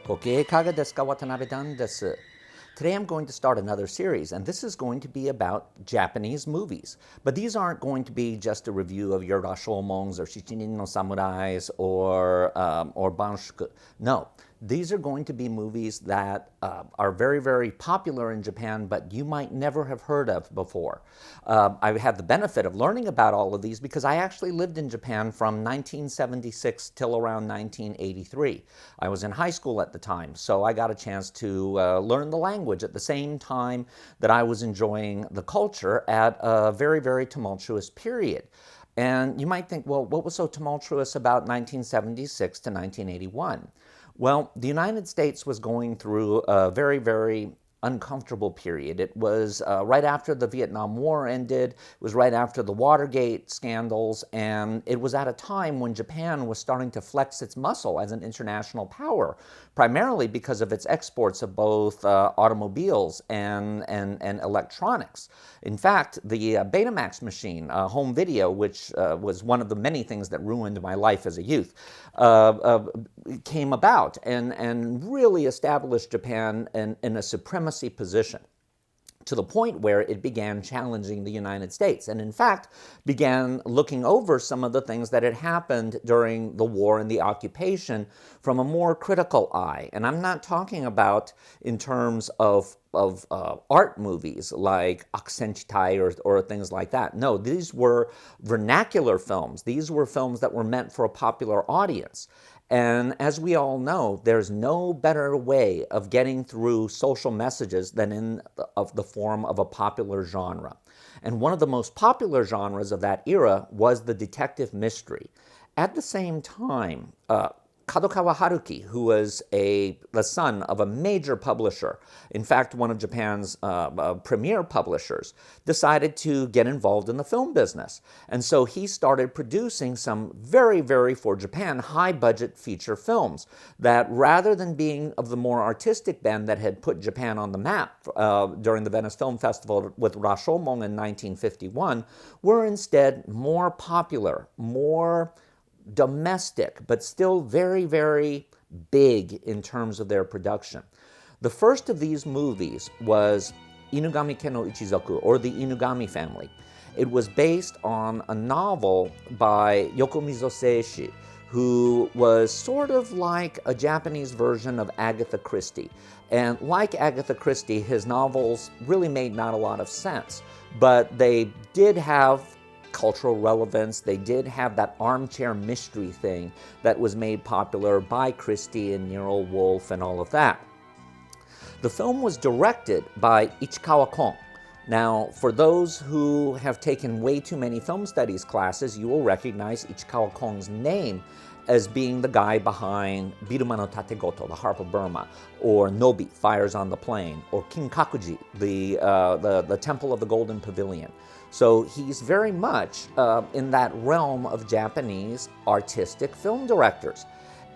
Koke kaga desu ka Watanabe-dan desu. Today I'm going to start another series, and this is going to be about Japanese movies. But these aren't going to be just a review of Yorashomongs or Shichinin no Samurais or Banshuku. No, these are going to be movies that are very, very popular in Japan, but you might never have heard of before. I've had the benefit of learning about all of these because I actually lived in Japan from 1976 till around 1983. I was in high school at the time, so I got a chance to learn the language at the same time that I was enjoying the culture at a very, very tumultuous period. And you might think, well, what was so tumultuous about 1976 to 1981? Well, the United States was going through a very, very uncomfortable period. It was right after the Vietnam War ended, it was right after the Watergate scandals, and it was at a time when Japan was starting to flex its muscle as an international power, primarily because of its exports of both automobiles and electronics. In fact, the Betamax machine, home video, which was one of the many things that ruined my life as a youth, came about and really established Japan in a supremacy position, to the point where it began challenging the United States and, in fact, began looking over some of the things that had happened during the war and the occupation from a more critical eye. And I'm not talking about in terms of art movies like Aksenchitai or things like that. No, these were vernacular films. These were films that were meant for a popular audience. And as we all know, there's no better way of getting through social messages than in the form of a popular genre. And one of the most popular genres of that era was the detective mystery. At the same time, Kadokawa Haruki, who was the son of a major publisher, in fact, one of Japan's premier publishers, decided to get involved in the film business. And so he started producing some very, very, for Japan, high-budget feature films that, rather than being of the more artistic bend that had put Japan on the map during the Venice Film Festival with Rashomon in 1951, were instead more popular, more domestic, but still very, very big in terms of their production. The first of these movies was Inugami no Ichizoku, or the Inugami family. It was based on a novel by Yokomizo Seishi, who was sort of like a Japanese version of Agatha Christie. And like Agatha Christie, his novels really made not a lot of sense, but they did have cultural relevance. They did have that armchair mystery thing that was made popular by Christie and Nero Wolfe and all of that. The film was directed by Ichikawa Kon. Now, for those who have taken way too many film studies classes, you will recognize Ichikawa Kon's name as being the guy behind Biruma no Tategoto, the Harp of Burma, or Nobi, Fires on the Plain, or Kinkakuji, the Temple of the Golden Pavilion. So he's very much in that realm of Japanese artistic film directors.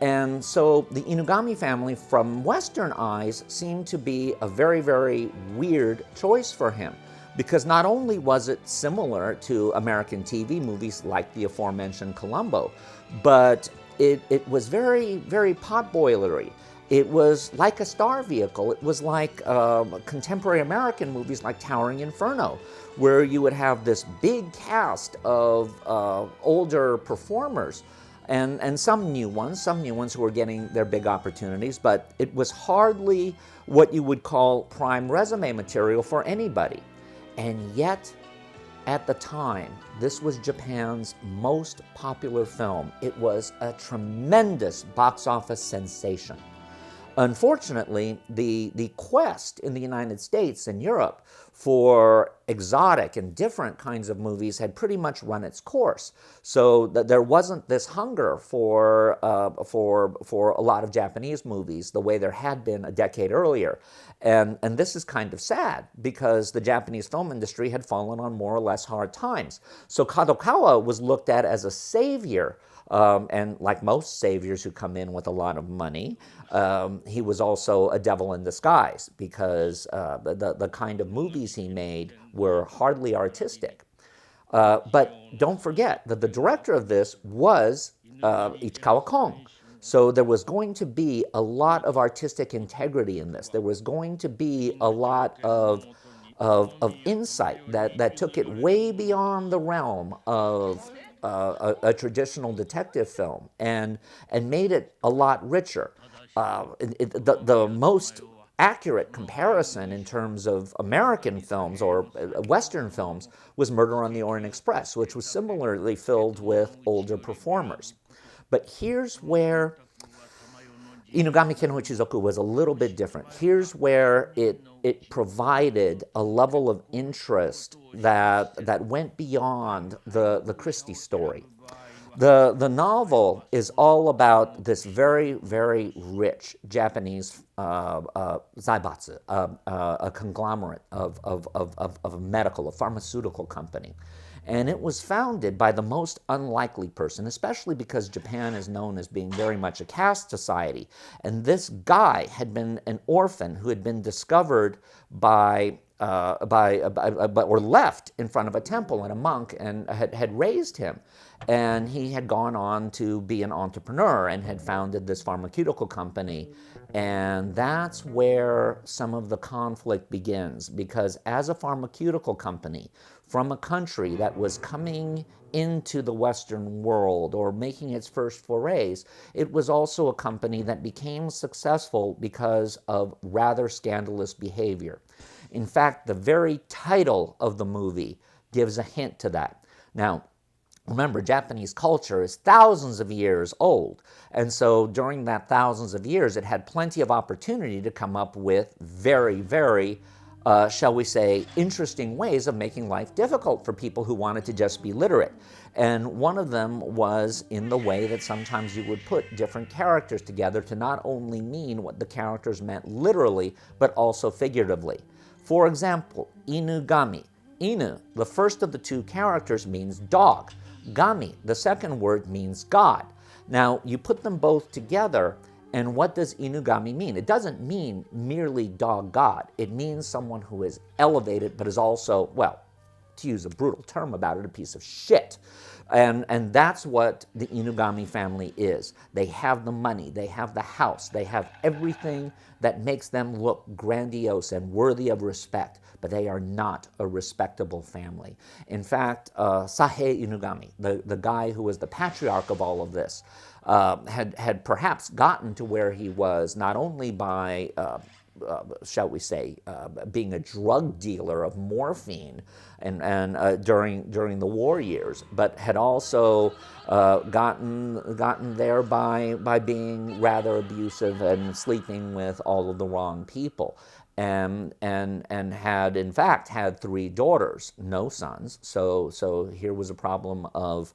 And so the Inugami family, from Western eyes, seemed to be a very, very weird choice for him, because not only was it similar to American TV movies like the aforementioned Columbo, but it was very, very potboilery. It was like a star vehicle. It was like contemporary American movies like Towering Inferno, where you would have this big cast of older performers and some new ones who were getting their big opportunities, but it was hardly what you would call prime resume material for anybody. And yet, at the time, this was Japan's most popular film. It was a tremendous box office sensation. Unfortunately, the quest in the United States and Europe for exotic and different kinds of movies had pretty much run its course. So there wasn't this hunger for a lot of Japanese movies the way there had been a decade earlier. And this is kind of sad because the Japanese film industry had fallen on more or less hard times. So Kadokawa was looked at as a savior. And like most saviors who come in with a lot of money, he was also a devil in disguise because the kind of movies he made were hardly artistic. But don't forget that the director of this was Ichikawa Kon. So there was going to be a lot of artistic integrity in this. There was going to be a lot of insight that took it way beyond the realm of a traditional detective film and made it a lot richer. The most accurate comparison in terms of American films or Western films was Murder on the Orient Express, which was similarly filled with older performers. But here's where Inugami no Ichizoku was a little bit different. Here's where it provided a level of interest that went beyond the Christie story. The novel is all about this very, very rich Japanese zaibatsu, a conglomerate of a a pharmaceutical company. And it was founded by the most unlikely person, especially because Japan is known as being very much a caste society. And this guy had been an orphan who had been discovered or left in front of a temple, and a monk had raised him. And he had gone on to be an entrepreneur and had founded this pharmaceutical company. And that's where some of the conflict begins, because as a pharmaceutical company from a country that was coming into the Western world or making its first forays, it was also a company that became successful because of rather scandalous behavior. In fact, the very title of the movie gives a hint to that. Now, remember, Japanese culture is thousands of years old, and so during that thousands of years, it had plenty of opportunity to come up with very, very, shall we say, interesting ways of making life difficult for people who wanted to just be literate. And one of them was in the way that sometimes you would put different characters together to not only mean what the characters meant literally, but also figuratively. For example, Inugami. Inu, the first of the two characters, means dog. Gami, the second word, means God. Now, you put them both together, and what does Inugami mean? It doesn't mean merely dog god. It means someone who is elevated, but is also, well, to use a brutal term about it, a piece of shit. And that's what the Inugami family is. They have the money, they have the house, they have everything that makes them look grandiose and worthy of respect, but they are not a respectable family. In fact, Sahe Inugami, the guy who was the patriarch of all of this, had perhaps gotten to where he was not only by shall we say, being a drug dealer of morphine and during the war years, but had also gotten there by being rather abusive and sleeping with all of the wrong people. And had in fact had 3 daughters, no sons. So here was a problem of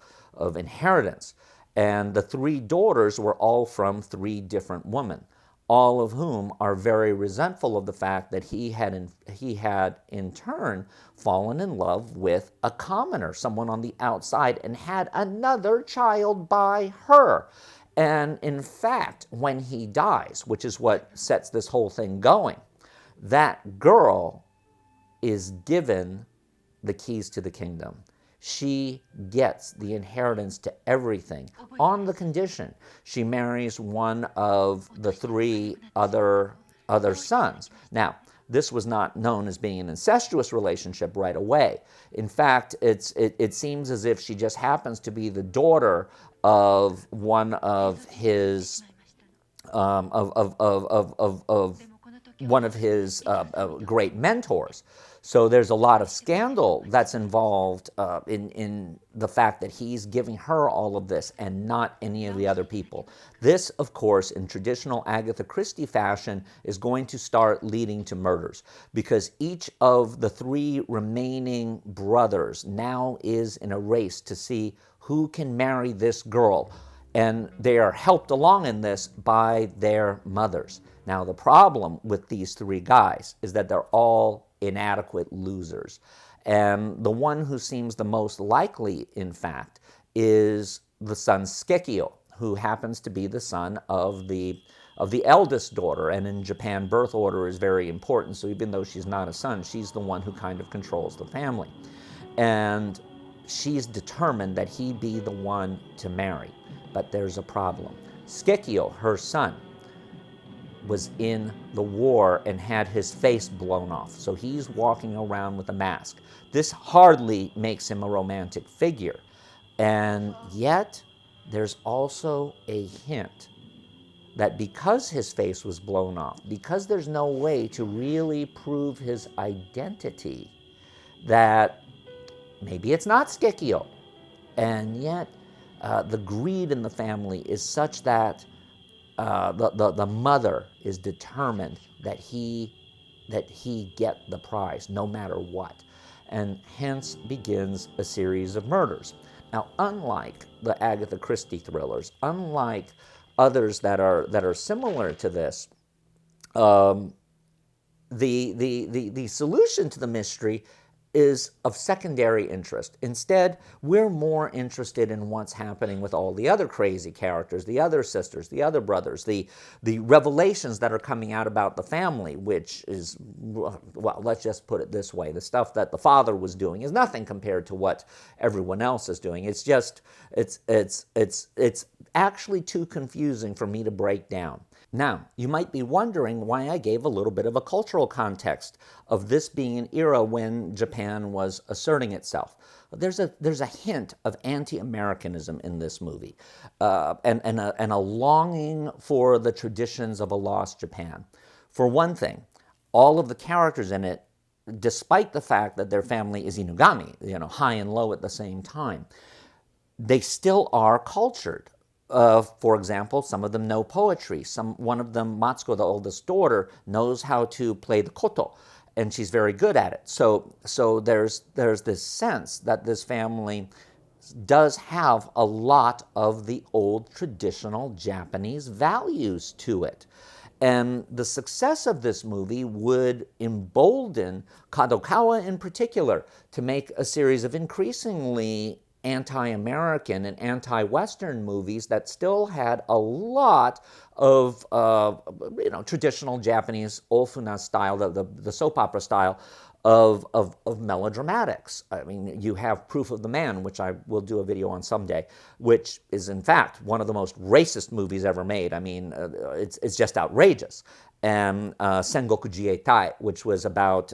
inheritance. And the 3 daughters were all from 3 different women, all of whom are very resentful of the fact that he had in turn fallen in love with a commoner, someone on the outside, and had another child by her. And in fact, when he dies, which is what sets this whole thing going, that girl is given the keys to the kingdom. She gets the inheritance to everything on the condition she marries one of the 3 other sons. Now, this was not known as being an incestuous relationship right away. In fact, it seems as if she just happens to be the daughter of one of his great mentors. So there's a lot of scandal that's involved in the fact that he's giving her all of this and not any of the other people. This, of course, in traditional Agatha Christie fashion, is going to start leading to murders, because each of the 3 remaining brothers now is in a race to see who can marry this girl. And they are helped along in this by their mothers. Now, the problem with these 3 guys is that they're all inadequate losers. And the one who seems the most likely, in fact, is the son Skekio, who happens to be the son of the eldest daughter. And in Japan, birth order is very important. So even though she's not a son, she's the one who kind of controls the family. And she's determined that he be the one to marry. But there's a problem. Skekio, her son, was in the war and had his face blown off. So he's walking around with a mask. This hardly makes him a romantic figure. And yet, there's also a hint that because his face was blown off, because there's no way to really prove his identity, that maybe it's not Skekio. And yet, the greed in the family is such that the mother is determined that he get the prize no matter what, and hence begins a series of murders. Now, unlike the Agatha Christie thrillers, unlike others that are similar to this, the solution to the mystery is of secondary interest. Instead, we're more interested in what's happening with all the other crazy characters, the other sisters, the other brothers, the revelations that are coming out about the family, which is, well, let's just put it this way. The stuff that the father was doing is nothing compared to what everyone else is doing. It's just, it's actually too confusing for me to break down. Now, you might be wondering why I gave a little bit of a cultural context of this being an era when Japan was asserting itself. There's a hint of anti-Americanism in this movie, and a longing for the traditions of a lost Japan. For one thing, all of the characters in it, despite the fact that their family is Inugami, high and low at the same time, they still are cultured. For example, some of them know poetry. One of them, Matsuko, the oldest daughter, knows how to play the koto, and she's very good at it. So there's this sense that this family does have a lot of the old traditional Japanese values to it. And the success of this movie would embolden Kadokawa in particular to make a series of increasingly anti-American and anti-Western movies that still had a lot of traditional Japanese ofuna style, the soap opera style of melodramatics. I mean, you have Proof of the Man, which I will do a video on someday, which is in fact one of the most racist movies ever made. I mean, it's just outrageous. And Sengoku Jietai, which was about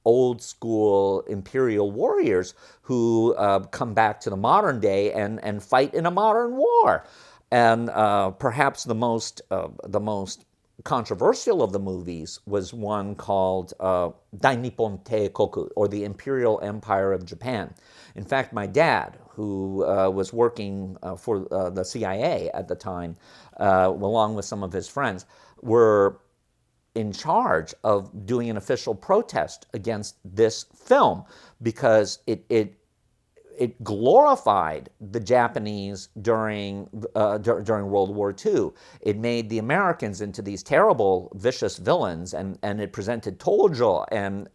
old school imperial warriors who come back to the modern day and fight in a modern war. And perhaps the most controversial of the movies was one called Dai Nippon Teikoku, or the Imperial Empire of Japan. In fact, my dad, who was working for the CIA at the time, along with some of his friends, were in charge of doing an official protest against this film because it glorified the Japanese during World War II. It made the Americans into these terrible, vicious villains, and it presented Tojo and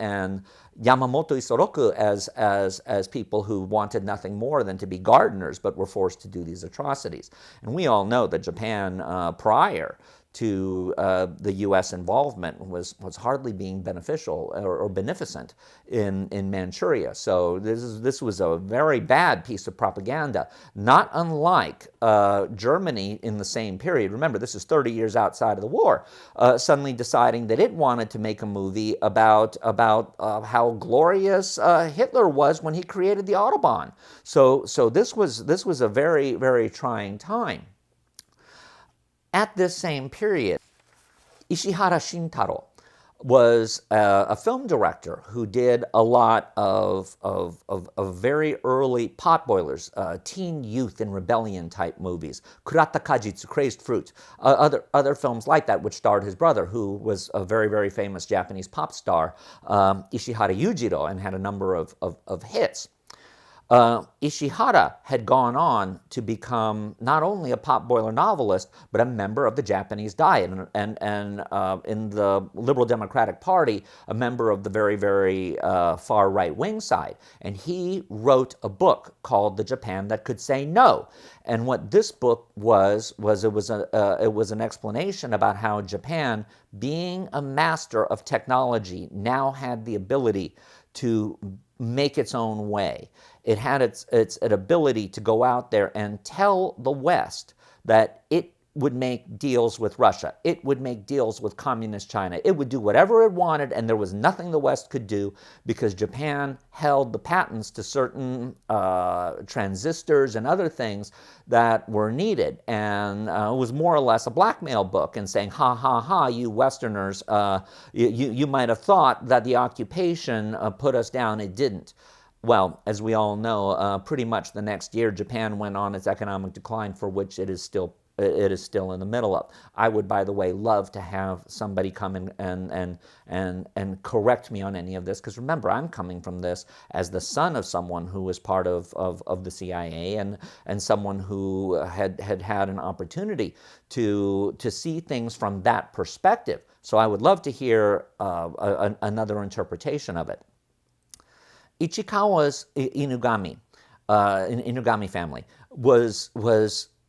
Yamamoto Isoroku as people who wanted nothing more than to be gardeners, but were forced to do these atrocities. And we all know that Japan, prior to the U.S. involvement, was hardly being beneficial or beneficent in Manchuria. So this was a very bad piece of propaganda, not unlike Germany in the same period. Remember, this is 30 years outside of the war, suddenly deciding that it wanted to make a movie about how glorious Hitler was when he created the Autobahn. So this was a very, very trying time. At this same period, Ishihara Shintaro was a film director who did a lot of very early potboilers, teen youth and rebellion type movies, Kurata Kajitsu, Crazed Fruit, other films like that, which starred his brother, who was a very, very famous Japanese pop star, Ishihara Yujiro, and had a number of hits. Ishihara had gone on to become not only a potboiler novelist, but a member of the Japanese Diet, and in the Liberal Democratic Party, a member of the very, very far right-wing side. And he wrote a book called The Japan That Could Say No. And what this book was an explanation about how Japan, being a master of technology, now had the ability to make its own way. It had its ability to go out there and tell the West that it would make deals with Russia. It would make deals with communist China. It would do whatever it wanted, and there was nothing the West could do because Japan held the patents to certain transistors and other things that were needed. And it was more or less a blackmail book and saying, ha, ha, ha, you Westerners, you might have thought that the occupation put us down. It didn't. Well, as we all know, pretty much the next year, Japan went on its economic decline, for which it is still in the middle of. I would, by the way, love to have somebody come in and correct me on any of this, because remember, I'm coming from this as the son of someone who was part of the CIA and someone who had an opportunity to see things from that perspective. So I would love to hear another interpretation of it. Ichikawa's Inugami, Inugami family, was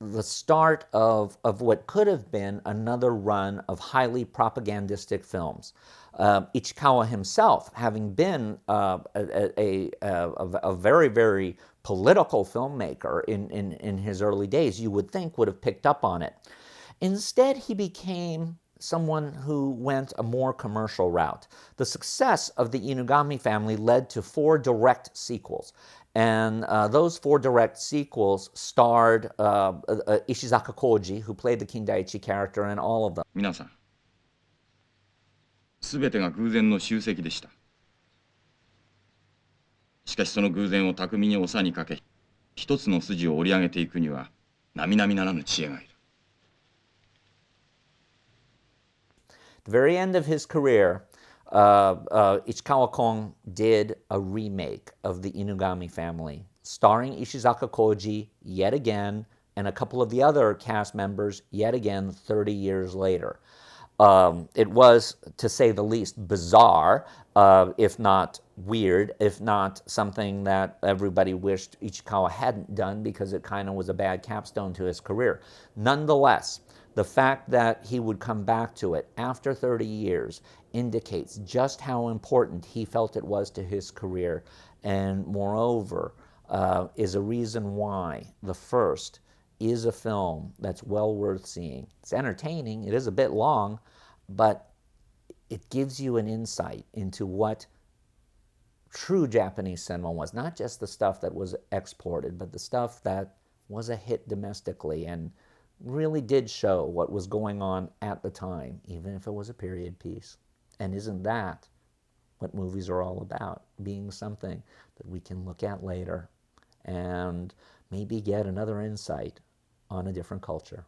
the start of what could have been another run of highly propagandistic films. Ichikawa himself, having been a very, very political filmmaker in his early days, you would think would have picked up on it. Instead, he became someone who went a more commercial route. The success of the Inugami family led to 4 direct sequels. And those 4 direct sequels starred Ishizaka Koji, who played the Kindaichi character in all of them. 皆さん、すべてが偶然の集積でした。しかしその偶然を巧みに長にかけ、一つの筋を織り上げていくには、並々ならぬ知恵がいる。At the very end of his career, Ichikawa Kon did a remake of the Inugami family, starring Ishizaka Koji yet again, and a couple of the other cast members yet again 30 years later. It was, to say the least, bizarre, if not weird, if not something that everybody wished Ichikawa hadn't done because it kind of was a bad capstone to his career. Nonetheless, the fact that he would come back to it after 30 years indicates just how important he felt it was to his career, and moreover, is a reason why the first is a film that's well worth seeing. It's entertaining, it is a bit long, but it gives you an insight into what true Japanese cinema was. Not just the stuff that was exported, but the stuff that was a hit domestically and really did show what was going on at the time, even if it was a period piece. And isn't that what movies are all about? Being something that we can look at later and maybe get another insight on a different culture.